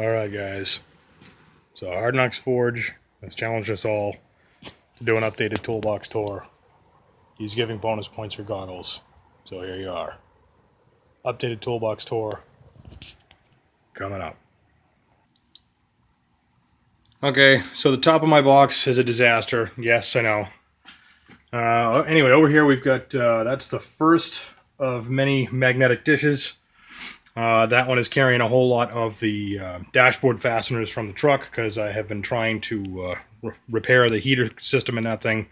Alright guys, so Hard Knocks Forge has challenged us all to do an updated Toolbox tour. He's giving bonus points for goggles, so here you are. Updated Toolbox tour coming up. Okay, so the top of my box is a disaster. Yes, I know. Anyway, over here we've got, that's the first of many magnetic dishes. That one is carrying a whole lot of the dashboard fasteners from the truck because I have been trying to repair the heater system in that thing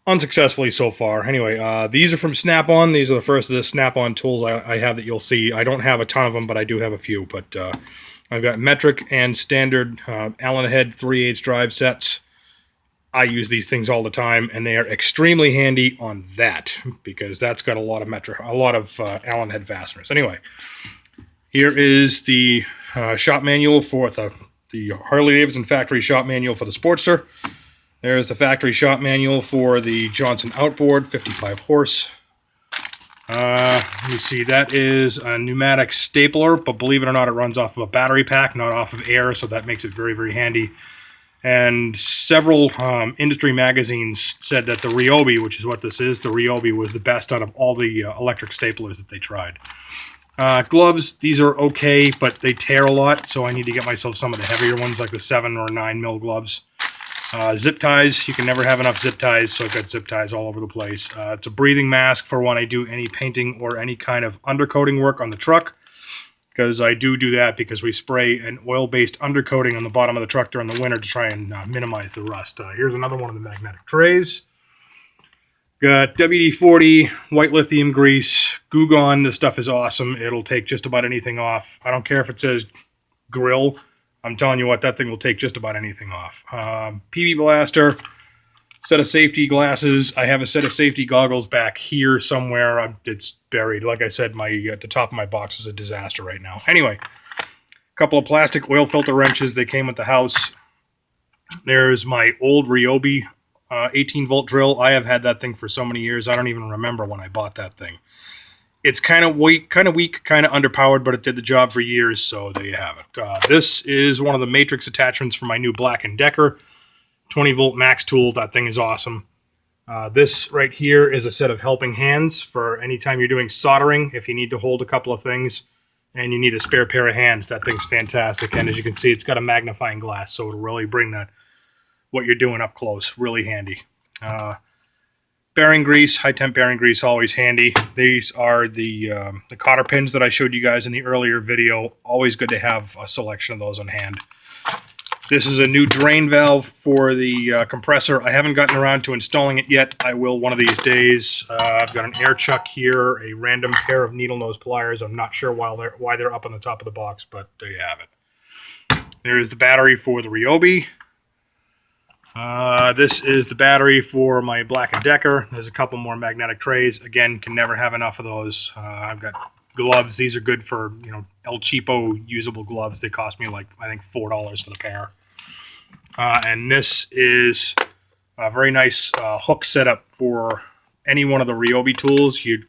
unsuccessfully so far. Anyway, these are from Snap-on. These are the first of the Snap-on tools I have that you'll see. I don't have a ton of them, but I do have a few. But I've got metric and standard Allen head 3/8 drive sets. I use these things all the time, and they are extremely handy on that because that's got a lot of Allen head fasteners. Anyway, here is the shop manual for the Harley-Davidson factory shop manual for the Sportster. There's the factory shop manual for the Johnson Outboard 55 horse. Let me see, that is a pneumatic stapler, but believe it or not, it runs off of a battery pack, not off of air, so that makes it very, very handy. And several industry magazines said that the Ryobi, which is what this is, the Ryobi was the best out of all the electric staplers that they tried. Gloves, these are okay, but they tear a lot, so I need to get myself some of the heavier ones, like the 7 or 9 mil gloves. Zip ties, you can never have enough zip ties, so I've got zip ties all over the place. It's a breathing mask for when I do any painting or any kind of undercoating work on the truck, because I do that because we spray an oil-based undercoating on the bottom of the truck during the winter to try and minimize the rust. Here's another one of the magnetic trays. Got WD-40, white lithium grease, Goo Gone. This stuff is awesome. It'll take just about anything off. I don't care if it says grill. I'm telling you what, that thing will take just about anything off. PB blaster, set of safety glasses. I have a set of safety goggles back here somewhere. It's buried. Like I said, at the top of my box is a disaster right now. Anyway, a couple of plastic oil filter wrenches. They came with the house. There's my old Ryobi 18-volt drill. I have had that thing for so many years. I don't even remember when I bought that thing. It's kind of weak, kind of underpowered, but it did the job for years, so there you have it. This is one of the matrix attachments for my new Black & Decker 20-volt max tool. That thing is awesome. This right here is a set of helping hands for anytime you're doing soldering. If you need to hold a couple of things and you need a spare pair of hands, that thing's fantastic. And as you can see, it's got a magnifying glass, so it'll really bring what you're doing up close. Really handy. Bearing grease, high temp bearing grease, always handy. These are the cotter pins that I showed you guys in the earlier video. Always good to have a selection of those on hand. This is a new drain valve for the compressor. I haven't gotten around to installing it yet. I will one of these days. I've got an air chuck here, a random pair of needle nose pliers. I'm not sure why they're up on the top of the box, but there you have it. There's the battery for the Ryobi. This is the battery for my Black & Decker. There's a couple more magnetic trays. Again, can never have enough of those. I've got gloves. These are good for, El Cheapo usable gloves. They cost me like, I think, $4 for the pair. And this is a very nice hook setup for any one of the Ryobi tools. You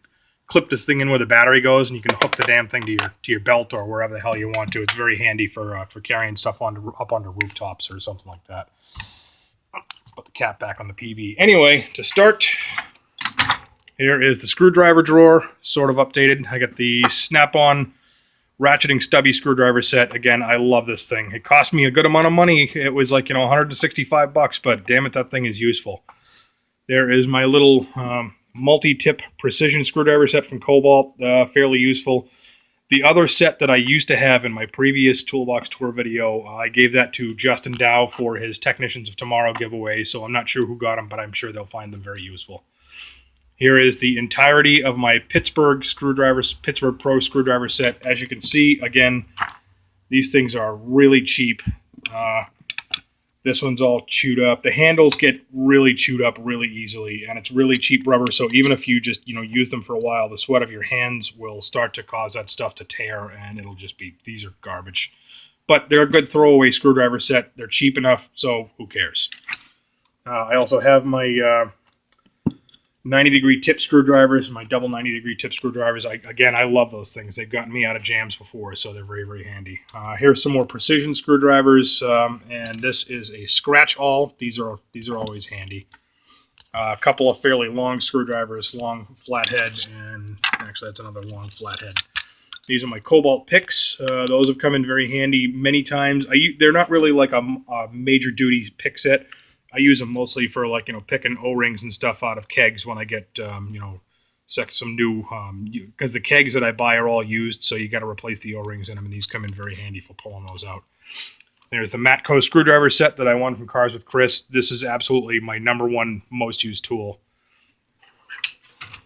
clip this thing in where the battery goes, and you can hook the damn thing to your belt or wherever the hell you want to. It's very handy for carrying stuff up onto rooftops or something like that. Put the cap back on the PV. Anyway, to start, here is the screwdriver drawer, sort of updated. I got the Snap-on ratcheting stubby screwdriver set. Again, I love this thing. It cost me a good amount of money. It was like, $165, but damn it, that thing is useful. There is my little multi-tip precision screwdriver set from Cobalt, fairly useful. The other set that I used to have in my previous Toolbox Tour video, I gave that to Justin Dow for his Technicians of Tomorrow giveaway, so I'm not sure who got them, but I'm sure they'll find them very useful. Here is the entirety of my Pittsburgh Pro screwdriver set. As you can see, again, these things are really cheap. This one's all chewed up. The handles get really chewed up really easily, and it's really cheap rubber, so even if you just, use them for a while, the sweat of your hands will start to cause that stuff to tear, and it'll just be, these are garbage. But they're a good throwaway screwdriver set. They're cheap enough, so who cares? I also have my 90-degree tip screwdrivers, my double 90-degree tip screwdrivers. I love those things. They've gotten me out of jams before, so they're very, very handy. Here's some more precision screwdrivers, and this is a scratch-all. These are always handy. A couple of fairly long screwdrivers, long flathead, and actually that's another long flathead. These are my Cobalt picks. Those have come in very handy many times. They're not really like a major duty pick set. I use them mostly for, like, picking O-rings and stuff out of kegs when I get, some new, because the kegs that I buy are all used, so you got to replace the O-rings in them, and these come in very handy for pulling those out. There's the Matco screwdriver set that I won from Cars with Chris. This is absolutely my #1 most used tool.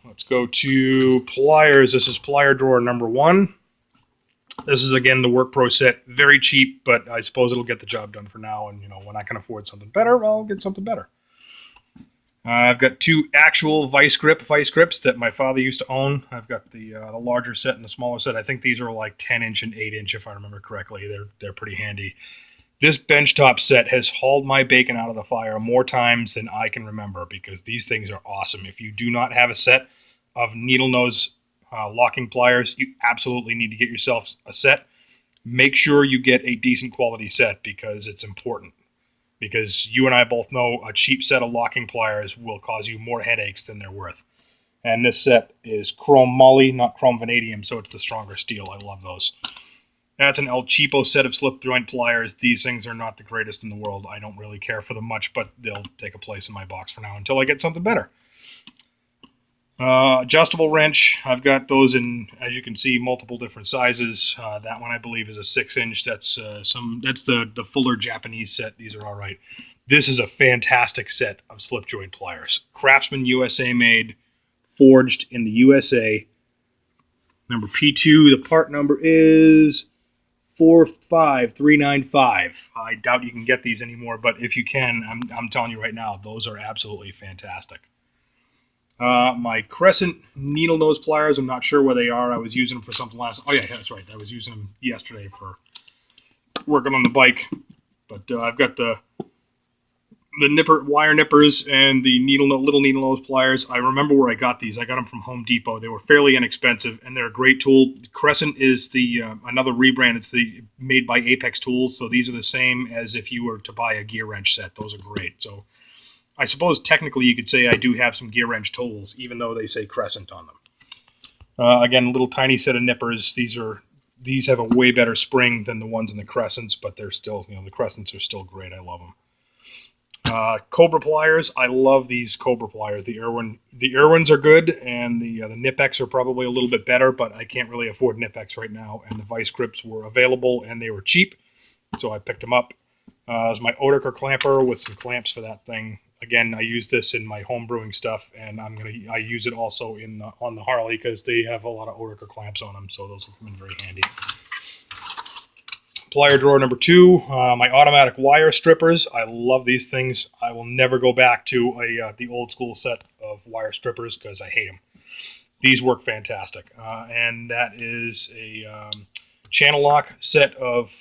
Let's go to pliers. This is plier drawer #1. This is, again, the Work Pro set. Very cheap, but I suppose it'll get the job done for now. And, when I can afford something better, I'll get something better. I've got 2 actual vice grips that my father used to own. I've got the larger set and the smaller set. I think these are like 10-inch and 8-inch, if I remember correctly. They're pretty handy. This benchtop set has hauled my bacon out of the fire more times than I can remember, because these things are awesome. If you do not have a set of needle nose locking pliers, you absolutely need to get yourself a set. Make sure you get a decent quality set, because it's important. Because you and I both know a cheap set of locking pliers will cause you more headaches than they're worth. And this set is chrome moly, not chrome vanadium, so it's the stronger steel. I love those. That's an El Cheapo set of slip joint pliers. These things are not the greatest in the world. I don't really care for them much, but they'll take a place in my box for now until I get something better. Adjustable wrench. I've got those in, as you can see, multiple different sizes. That one I believe is a 6-inch. That's the fuller Japanese set. These are all right. This is a fantastic set of slip joint pliers. Craftsman USA made, forged in the USA. Number P2. The part number is 45395. I doubt you can get these anymore, but if you can, I'm telling you right now, those are absolutely fantastic. My Crescent needle nose pliers, I'm not sure where they are. I was using them for something last. Oh yeah, that's right. I was using them yesterday for working on the bike. But I've got the wire nippers and the little needle nose pliers. I remember where I got these. I got them from Home Depot. They were fairly inexpensive, and they're a great tool. Crescent is the another rebrand. It's made by Apex Tools, so these are the same as if you were to buy a gear wrench set. Those are great. So I suppose technically you could say I do have some gear wrench tools, even though they say Crescent on them. Again, a little tiny set of nippers. These have a way better spring than the ones in the Crescents, but they're still, the Crescents are still great. I love them. Cobra pliers. I love these Cobra pliers. The Irwins are good, and the Nipex are probably a little bit better, but I can't really afford Nipex right now, and the vice grips were available, and they were cheap, so I picked them up. There's my Oetiker clamper with some clamps for that thing. Again, I use this in my home brewing stuff, and I use it also on the Harley, because they have a lot of Oetiker clamps on them, so those will come in very handy. Plier drawer number 2, my automatic wire strippers. I love these things. I will never go back to the old school set of wire strippers, because I hate them. These work fantastic. And that is a channel lock set of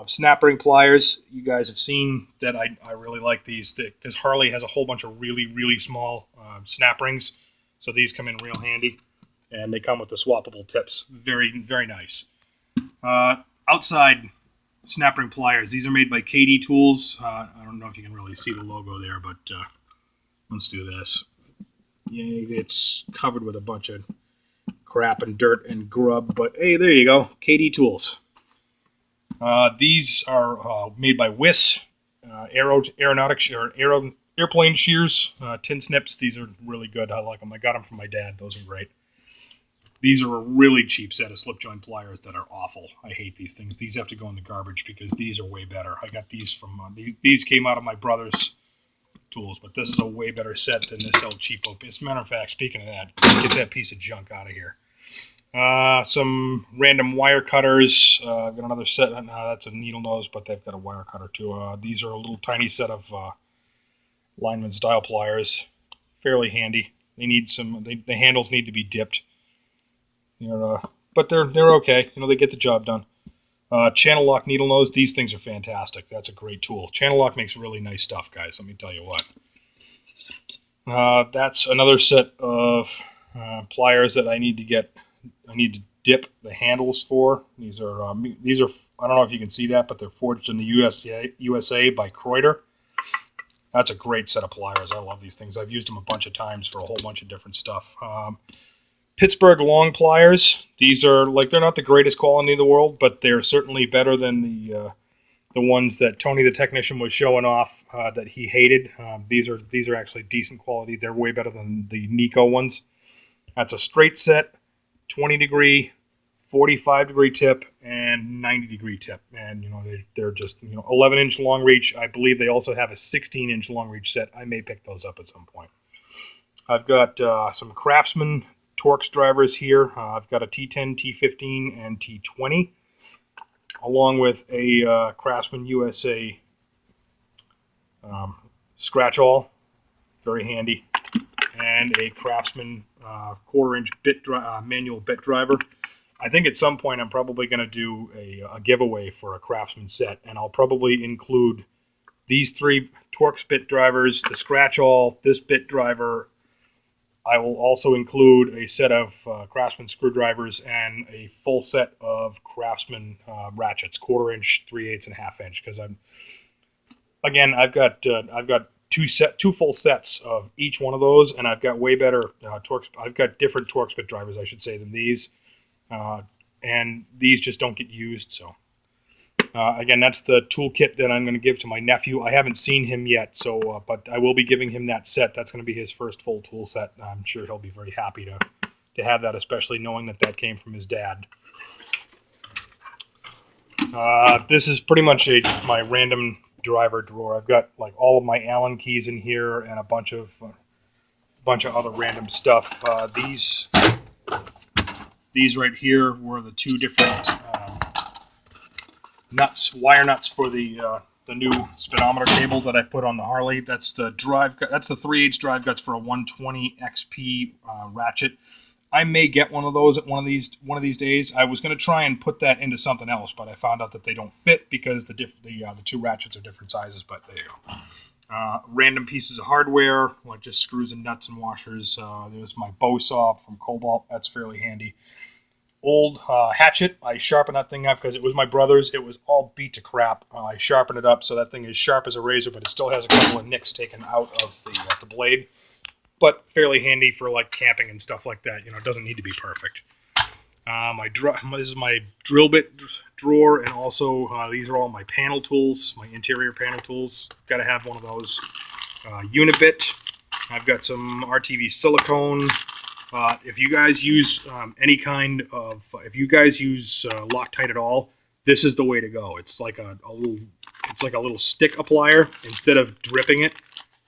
snap ring pliers. You guys have seen that I really like these, because Harley has a whole bunch of really, really small snap rings. So these come in real handy. And they come with the swappable tips. Very, very nice. Outside snap ring pliers. These are made by KD Tools. I don't know if you can really see the logo there, but let's do this. Yeah, it's covered with a bunch of crap and dirt and grub, but hey, there you go. KD Tools. These are made by WIS, airplane shears, tin snips. These are really good. I like them. I got them from my dad. Those are great. These are a really cheap set of slip joint pliers that are awful. I hate these things. These have to go in the garbage, because these are way better. I got these from these came out of my brother's tools, but this is a way better set than this El Cheapo. As a matter of fact, speaking of that, get that piece of junk out of here. Some random wire cutters. I've got another set. That's a needle nose, but they've got a wire cutter too. These are a little tiny set of lineman style pliers. Fairly handy. They need some. The handles need to be dipped. But they're okay. They get the job done. Channel lock needle nose. These things are fantastic. That's a great tool. Channel lock makes really nice stuff, guys. Let me tell you what. That's another set of pliers that I need to get. I need to dip the handles for. These are I don't know if you can see that, but they're forged in the USA by Kreuter. That's a great set of pliers. I love these things. I've used them a bunch of times for a whole bunch of different stuff. Pittsburgh long pliers. These are they're not the greatest quality in the world, but they're certainly better than the ones that Tony the technician was showing off that he hated. These are actually decent quality. They're way better than the Nico ones. That's a straight set, 20 degree, 45 degree tip, and 90 degree tip. And they're just 11-inch long reach. I believe they also have a 16-inch long reach set. I may pick those up at some point. I've got some Craftsman Torx drivers here. I've got a T10, T15, and T20, along with a Craftsman USA scratch-all, very handy, and a Craftsman quarter-inch manual bit driver. I think at some point I'm probably going to do a giveaway for a Craftsman set, and I'll probably include these 3 Torx bit drivers, the scratch-all, this bit driver. I will also include a set of Craftsman screwdrivers and a full set of Craftsman ratchets, 1/4 inch, 3/8, and 1/2 inch. Because I've got 2 full sets of each one of those, and I've got way better Torx. I've got different Torx bit drivers, I should say, than these, and these just don't get used. So. Again, that's the toolkit that I'm going to give to my nephew. I haven't seen him yet, so but I will be giving him that set. That's going to be his first full tool set. I'm sure he'll be very happy to have that, especially knowing that came from his dad. This is pretty much my random driver drawer. I've got all of my Allen keys in here and a bunch of other random stuff. These right here were the 2 different wire nuts for the new speedometer cable that I put on the Harley. That's the 3/8 drive guts for a 120 XP ratchet. I may get one of those at one of these days. I was going to try and put that into something else, but I found out that they don't fit because the 2 ratchets are different sizes. But there you go. Random pieces of hardware, like just screws and nuts and washers. There's my bow saw from Cobalt. That's fairly handy. Old hatchet. I sharpened that thing up because it was my brother's. It was all beat to crap. I sharpened it up so that thing is sharp as a razor, but it still has a couple of nicks taken out of the blade. But fairly handy for camping and stuff like that. It doesn't need to be perfect. This is my drill bit drawer, and also these are all my panel tools, my interior panel tools. Got to have one of those. Unibit. I've got some RTV silicone. If you guys use if you guys use Loctite at all, this is the way to go. It's like a little stick applier. Instead of dripping it,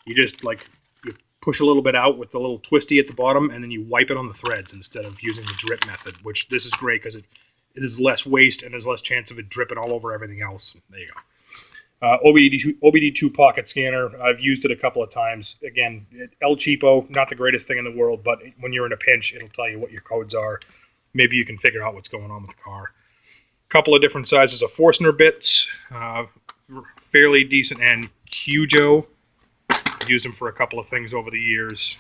you just you push a little bit out with the little twisty at the bottom, and then you wipe it on the threads instead of using the drip method. Which this is great because it is less waste and there's less chance of it dripping all over everything else. There you go. OBD2 pocket scanner. I've used it a couple of times. Again, El Cheapo, not the greatest thing in the world, but when you're in a pinch, it'll tell you what your codes are. Maybe you can figure out what's going on with the car. A couple of different sizes of Forstner bits, fairly decent, and Hujo. Used them for a couple of things over the years.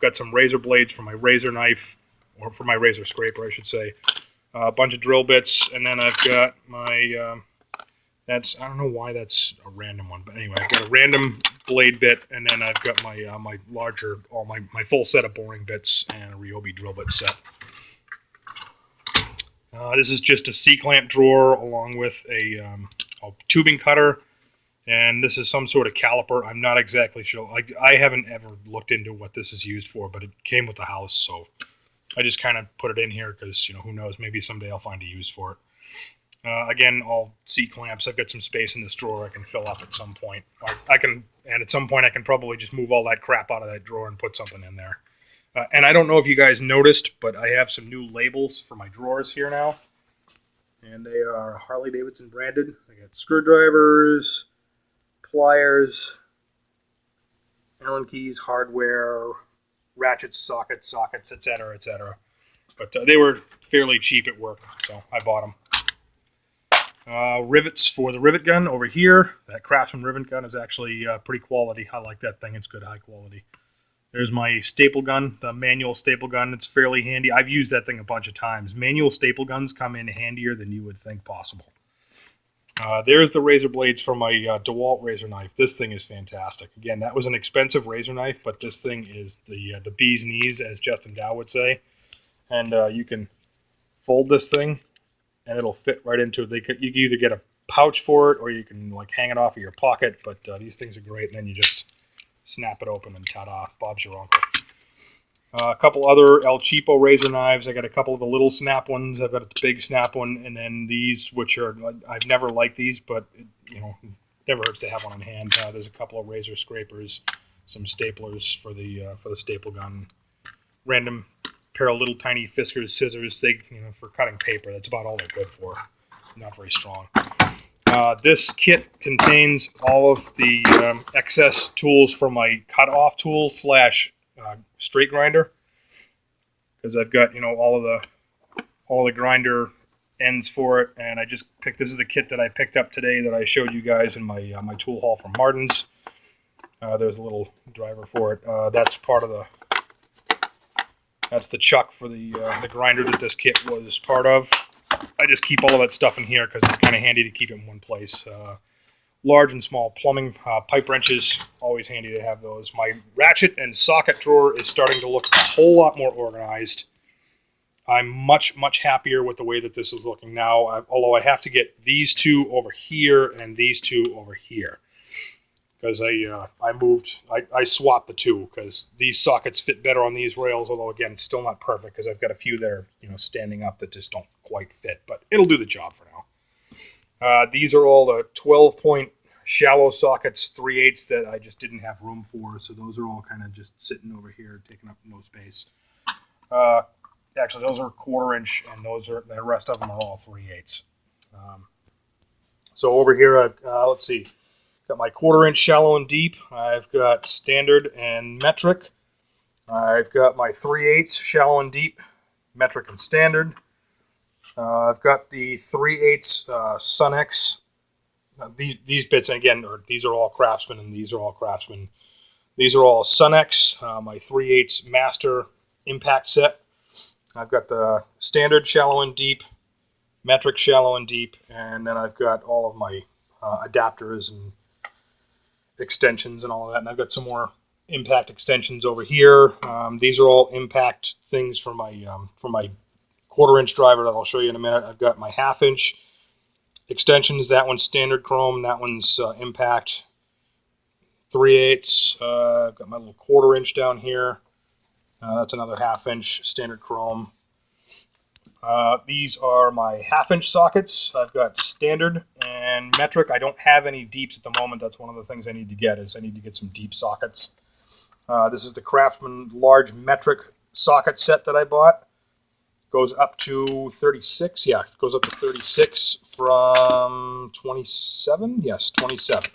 Got some razor blades for my razor knife, or for my razor scraper, I should say. A bunch of drill bits, and then I've got my... I don't know why that's a random one, but anyway, I've got a random blade bit, and then I've got my my full set of boring bits and a Ryobi drill bit set. This is just a C-clamp drawer along with a tubing cutter, and this is some sort of caliper. I'm not exactly sure. I haven't ever looked into what this is used for, but it came with the house, so I just kind of put it in here because who knows? Maybe someday I'll find a use for it. Again, all C-clamps. I've got some space in this drawer I can fill up at some point. And at some point I can probably just move all that crap out of that drawer and put something in there. And I don't know if you guys noticed, but I have some new labels for my drawers here now. And they are Harley-Davidson branded. I got screwdrivers, pliers, Allen keys, hardware, ratchets, sockets, etc., etc. But they were fairly cheap at work, so I bought them. Rivets for the rivet gun over here. That Craftsman rivet gun is actually pretty quality. I like that thing. It's good, high quality. There's my staple gun, the manual staple gun. It's fairly handy. I've used that thing a bunch of times. Manual staple guns come in handier than you would think possible. There's the razor blades for my DeWalt razor knife. This thing is fantastic. Again, that was an expensive razor knife, but this thing is the bee's knees, as Justin Dow would say. And you can fold this thing, and it'll fit right into it. You can either get a pouch for it, or you can like hang it off of your pocket. But these things are great, and then you just snap it open, and ta-da, Bob's your uncle. A couple other El Cheapo razor knives. I got a couple of the little snap ones. I've got a big snap one, and then these, which are, I've never liked these, but it, never hurts to have one on hand. There's a couple of razor scrapers, some staplers for the staple gun, random pair of little tiny Fiskars scissors. They, for cutting paper. That's about all they're good for. Not very strong. This kit contains all of the excess tools for my cut-off tool / straight grinder, because I've got all the grinder ends for it, and I just picked. This is the kit that I picked up today that I showed you guys in my my tool haul from Martin's. There's a little driver for it. That's part of that's the chuck for the grinder that this kit was part of. I just keep all of that stuff in here because it's kind of handy to keep it in one place. Large and small plumbing pipe wrenches, always handy to have those. My ratchet and socket drawer is starting to look a whole lot more organized. I'm much, much happier with the way that this is looking now, although I have to get these two over here and these two over here. Because I swapped the two, because these sockets fit better on these rails, although again, still not perfect, because I've got a few that are standing up that just don't quite fit, but it'll do the job for now. These are all the 12-point shallow sockets, 3/8 that I just didn't have room for, so those are all kind of just sitting over here, taking up no space. Actually, those are 1/4 inch, and the rest of them are all 3/8. So over here, let's see, got my 1/4 inch shallow and deep. I've got standard and metric. I've got my 3/8 shallow and deep, metric and standard. I've got the 3/8 Sunex. These bits, again, these are all Craftsman, and these are all Craftsman. These are all Sunex, my 3/8 Master Impact set. I've got the standard shallow and deep, metric shallow and deep, and then I've got all of my adapters and extensions and all of that. And I've got some more impact extensions over here. These are all impact things for my 1/4 inch driver that I'll show you in a minute. I've got my 1/2 inch extensions. That one's standard chrome. That one's impact 3/8. I've got my little 1/4 inch down here. That's another 1/2 inch standard chrome. These are my 1/2 inch sockets. I've got standard and metric. I don't have any deeps at the moment. That's one of the things I need to get, is I need to get some deep sockets. This is the Craftsman large metric socket set that I bought. Goes up to 36. Yeah, it goes up to 36 from 27. Yes, 27.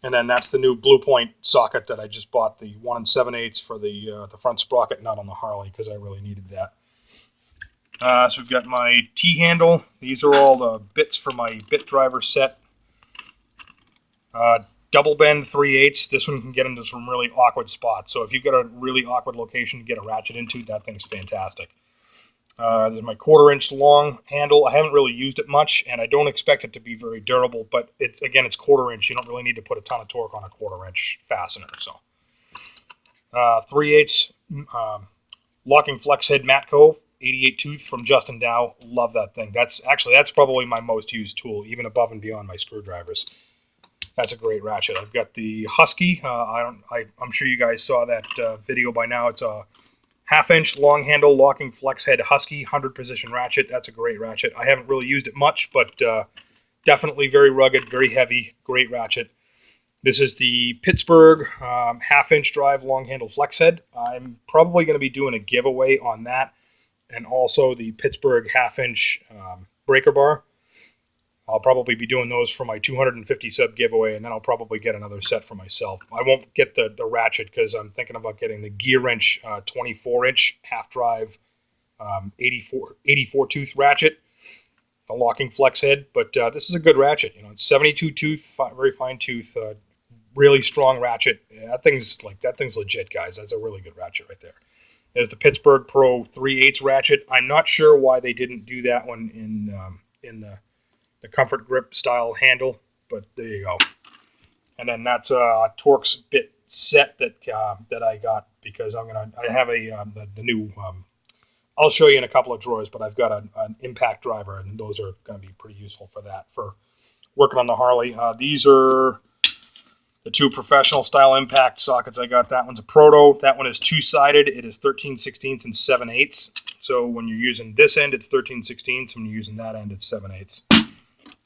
And then that's the new Blue Point socket that I just bought, the 1 7/8 for the front sprocket nut on the Harley, because I really needed that. So we've got my T-handle. These are all the bits for my bit driver set. Double bend 3/8. This one can get into some really awkward spots. So if you've got a really awkward location to get a ratchet into, that thing's fantastic. There's my 1/4 inch long handle. I haven't really used it much, and I don't expect it to be very durable, but it's 1/4 inch. You don't really need to put a ton of torque on a 1/4 inch fastener. So 3/8 locking flex head Matco 88 tooth from Justin Dow. Love that thing. That's probably my most used tool, even above and beyond my screwdrivers. That's a great ratchet. I've got the Husky. I'm sure you guys saw that video by now. It's a 1/2 inch long handle locking flex head Husky 100 position ratchet. That's a great ratchet. I haven't really used it much, but definitely very rugged, very heavy, great ratchet. This is the Pittsburgh 1/2 inch drive long handle flex head. I'm probably going to be doing a giveaway on that, and also the Pittsburgh 1/2 inch breaker bar. I'll probably be doing those for my 250 sub giveaway, and then I'll probably get another set for myself. I won't get the ratchet because I'm thinking about getting the Gear Wrench 24 inch half drive 84 tooth ratchet, a locking flex head. But this is a good ratchet. It's 72 tooth, very fine tooth, really strong ratchet. Yeah, that thing's legit, guys. That's a really good ratchet right there. There's the Pittsburgh Pro 3/8 ratchet. I'm not sure why they didn't do that one in the comfort grip style handle, but there you go. And then that's a Torx bit set that I got because I have the new. I'll show you in a couple of drawers, but I've got an impact driver, and those are going to be pretty useful for that, for working on the Harley. These are the two professional style impact sockets I got. That one's a proto. That one is two-sided. It is 13/16 and 7/8. So when you're using this end, it's 13/16. When you're using that end, it's 7/8.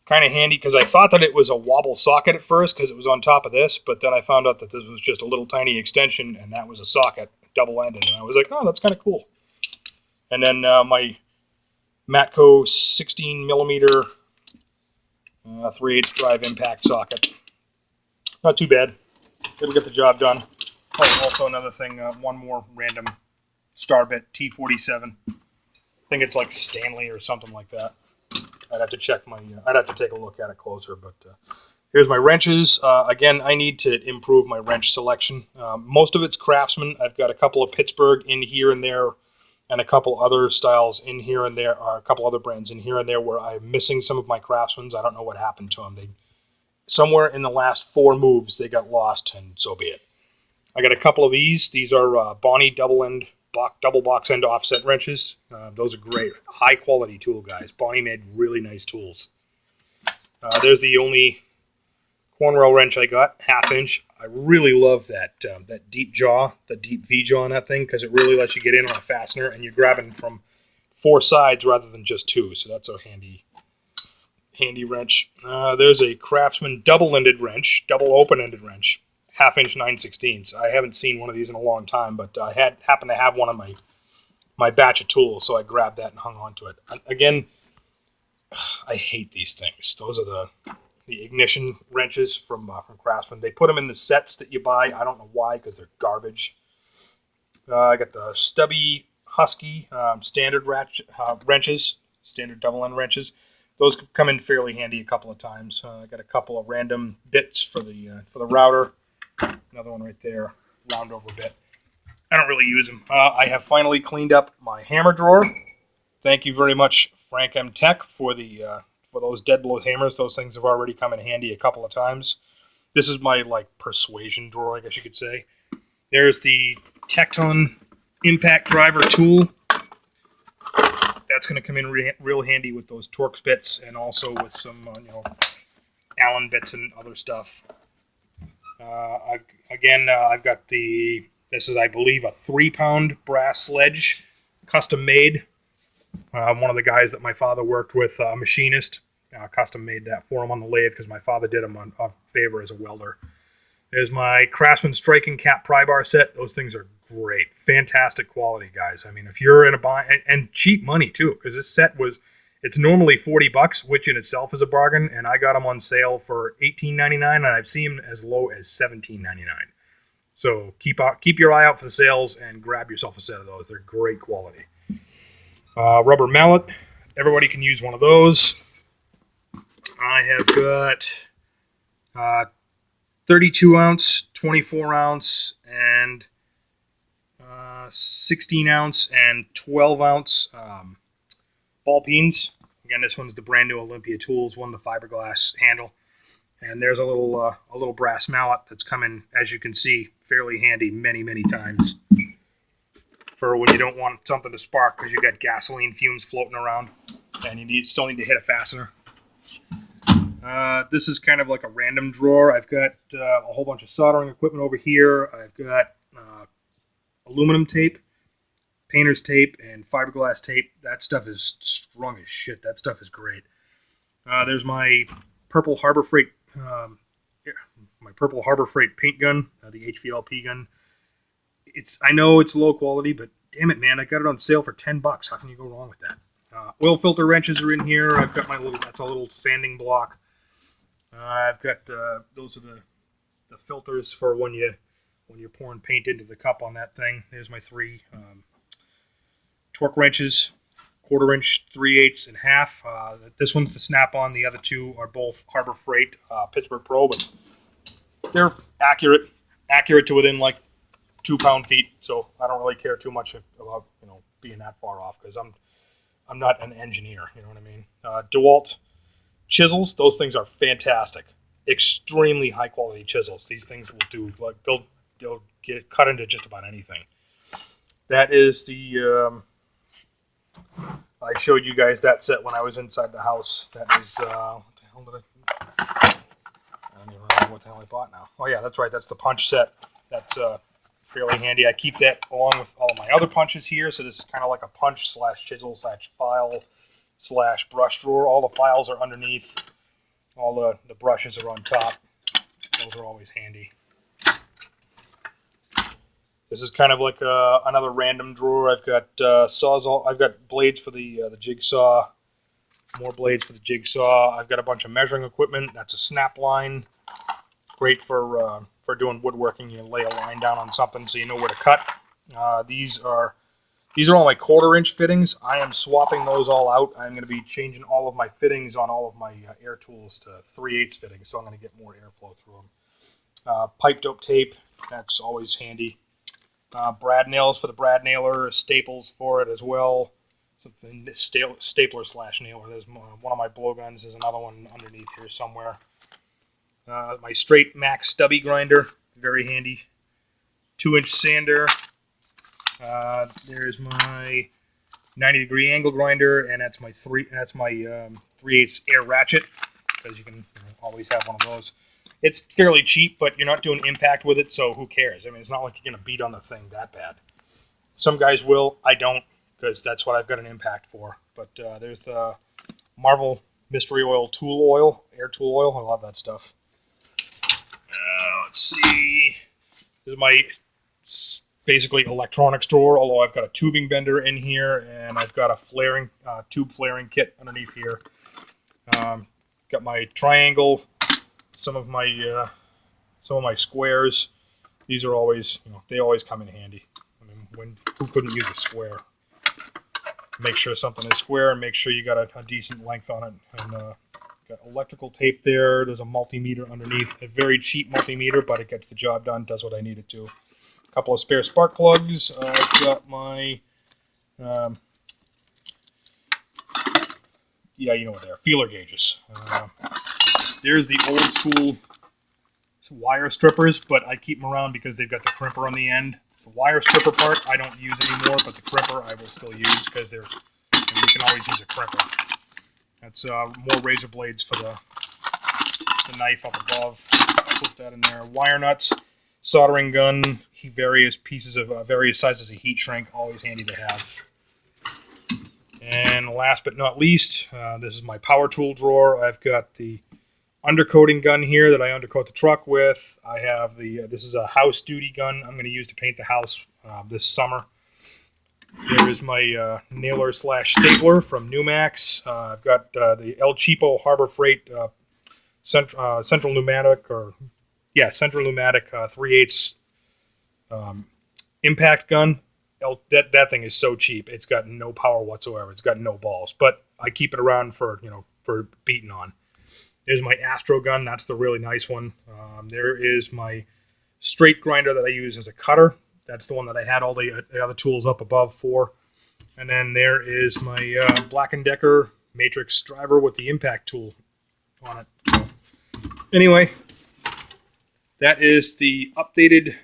Kind of handy because I thought that it was a wobble socket at first because it was on top of this, but then I found out that this was just a little tiny extension, and that was a socket, double-ended. And I was like, oh, that's kind of cool. And then my Matco 16 millimeter 3/8 drive impact socket. Not too bad. It'll get the job done. Oh, also another thing, one more random Starbit T47. I think it's like Stanley or something like that. I'd have to check I'd have to take a look at it closer, but here's my wrenches. Again, I need to improve my wrench selection. Most of it's Craftsman. I've got a couple of Pittsburgh in here and there, and a couple other styles in here and there, or a couple other brands in here and there where I'm missing some of my Craftsmans. I don't know what happened to them. Somewhere in the last 4 moves, they got lost, and so be it. I got a couple of these. These are Bonnie double box end offset wrenches. Those are great. High quality tool, guys. Bonnie made really nice tools. There's the only cornrow wrench I got, 1/2 inch. I really love that deep jaw, the deep V jaw on that thing, because it really lets you get in on a fastener, and you're grabbing from 4 sides rather than just 2. So that's a handy wrench. There's a Craftsman double-ended wrench, double open-ended wrench, 1/2 inch 9/16. I haven't seen one of these in a long time, but I happened to have one on my batch of tools, so I grabbed that and hung on to it. Again, I hate these things. Those are the ignition wrenches from Craftsman. They put them in the sets that you buy. I don't know why, because they're garbage. I got the Stubby Husky standard wrenches, standard double-end wrenches. Those come in fairly handy a couple of times. I got a couple of random bits for the router. Another one right there, round over bit. I don't really use them. I have finally cleaned up my hammer drawer. Thank you very much, Frank M. Tech, for those dead blow hammers. Those things have already come in handy a couple of times. This is my persuasion drawer, I guess you could say. There's the Tecton impact driver tool. That's going to come in real handy with those Torx bits, and also with some Allen bits and other stuff. I've got this is, I believe, a 3-pound brass sledge, custom made. One of the guys that my father worked with, a machinist, custom made that for him on the lathe because my father did him on favor as a welder. There's my Craftsman striking cap pry bar set. Those things are great. Fantastic quality, guys. I mean, if you're in a buy, and cheap money too, because this set it's normally $40, which in itself is a bargain, and I got them on sale for $18.99, and I've seen them as low as $17.99. So keep your eye out for the sales and grab yourself a set of those. They're great quality. Rubber mallet. Everybody can use one of those. I have got 32 ounce, 24 ounce, and 16 ounce and 12 ounce ball peens. Again, this one's the brand new Olympia Tools one, the fiberglass handle. And there's a little brass mallet that's come in, as you can see, fairly handy many times for when you don't want something to spark because you got gasoline fumes floating around and you still need to hit a fastener. This is kind of like a random drawer. I've got a whole bunch of soldering equipment over here. I've got aluminum tape, painter's tape, and fiberglass tape. That stuff is strong as shit. That stuff is great. There's my Purple Harbor Freight paint gun, the HVLP gun. I know it's low quality, but damn it, man, I got it on sale for $10. How can you go wrong with that? Oil filter wrenches are in here. I've got that's a little sanding block. I've got those are the filters for when you're pouring paint into the cup on that thing. There's my 3 torque wrenches, 1/4 inch, 3/8, and half. This one's the snap-on. The other 2 are both Harbor Freight Pittsburgh Pro, but they're accurate to within like 2 pound-feet. So I don't really care too much about being that far off because I'm not an engineer. You know what I mean? DeWalt chisels, those things are fantastic. Extremely high quality chisels. These things will do like they'll get cut into just about anything. That is the I showed you guys that set when I was inside the house. That is what the hell did I don't even remember what the hell I bought now. Oh yeah, that's right. That's the punch set. That's fairly handy. I keep that along with all of my other punches here. So this is kind of like a punch slash chisel slash file slash brush drawer. All the files are underneath. All the brushes are on top. Those are always handy. This is kind of like another random drawer. I've got sawzall. I've got blades for the jigsaw. More blades for the jigsaw. I've got a bunch of measuring equipment. That's a snap line. Great for doing woodworking. You lay a line down on something so you know where to cut. These are all my 1/4-inch fittings. I am swapping those all out. I'm going to be changing all of my fittings on all of my air tools to 3/8 fittings, so I'm going to get more airflow through them. Pipe dope tape. That's always handy. Brad nails for the Brad nailer, staples for it as well. Something stapler slash nailer. There's one of my blowguns. There's another one underneath here somewhere. My straight Max stubby grinder, very handy. 2-inch sander. There's my 90-degree angle grinder, and that's my 3/8 air ratchet, because you can always have one of those. It's fairly cheap, but you're not doing impact with it, so who cares? I mean, it's not like you're going to beat on the thing that bad. Some guys will. I don't, because that's what I've got an impact for. But there's the Marvel Mystery Oil tool oil, air tool oil. I love that stuff. Let's see. This is my basically electronics drawer, although I've got a tubing bender in here, and I've got a tube flaring kit underneath here. Got my triangle. Some of my squares. These are always, they always come in handy. I mean, who couldn't use a square? Make sure something is square, and make sure you got a decent length on it. And got electrical tape there. There's a multimeter underneath. A very cheap multimeter, but it gets the job done. Does what I need it to. A couple of spare spark plugs. I've got my yeah, you know what they are. Feeler gauges. There's the old school wire strippers, but I keep them around because they've got the crimper on the end. The wire stripper part I don't use anymore, but the crimper I will still use because you can always use a crimper. That's more razor blades for the knife up above. Put that in there. Wire nuts, soldering gun, various pieces of various sizes of heat shrink, always handy to have. And last but not least, this is my power tool drawer. I've got the undercoating gun here that I undercoat the truck with. I have this is a house duty gun I'm going to use to paint the house this summer. There is my nailer slash stapler from Numax. I've got the El Cheapo Harbor Freight Central Pneumatic 3/8 impact gun. That thing is so cheap. It's got no power whatsoever. It's got no balls, but I keep it around for beating on. There's my Astro gun. That's the really nice one. There is my straight grinder that I use as a cutter. That's the one that I had all the other tools up above for. And then there is my Black & Decker Matrix driver with the impact tool on it. So, anyway, that is the updated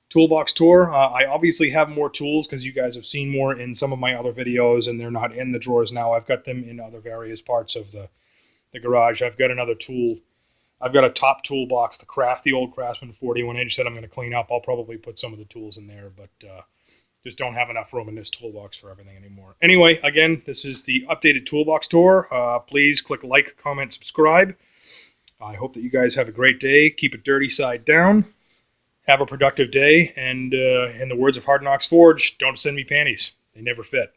Toolbox tour. I obviously have more tools because you guys have seen more in some of my other videos, and they're not in the drawers now. I've got them in other various parts of the garage. I've got another tool. I've got a top toolbox, the old Craftsman 41-inch that I'm going to clean up. I'll probably put some of the tools in there, but just don't have enough room in this toolbox for everything anymore. Anyway, again, this is the updated Toolbox tour. Please click like, comment, subscribe. I hope that you guys have a great day. Keep it dirty side down. Have a productive day. And in the words of Hard Knocks Forge, don't send me panties. They never fit.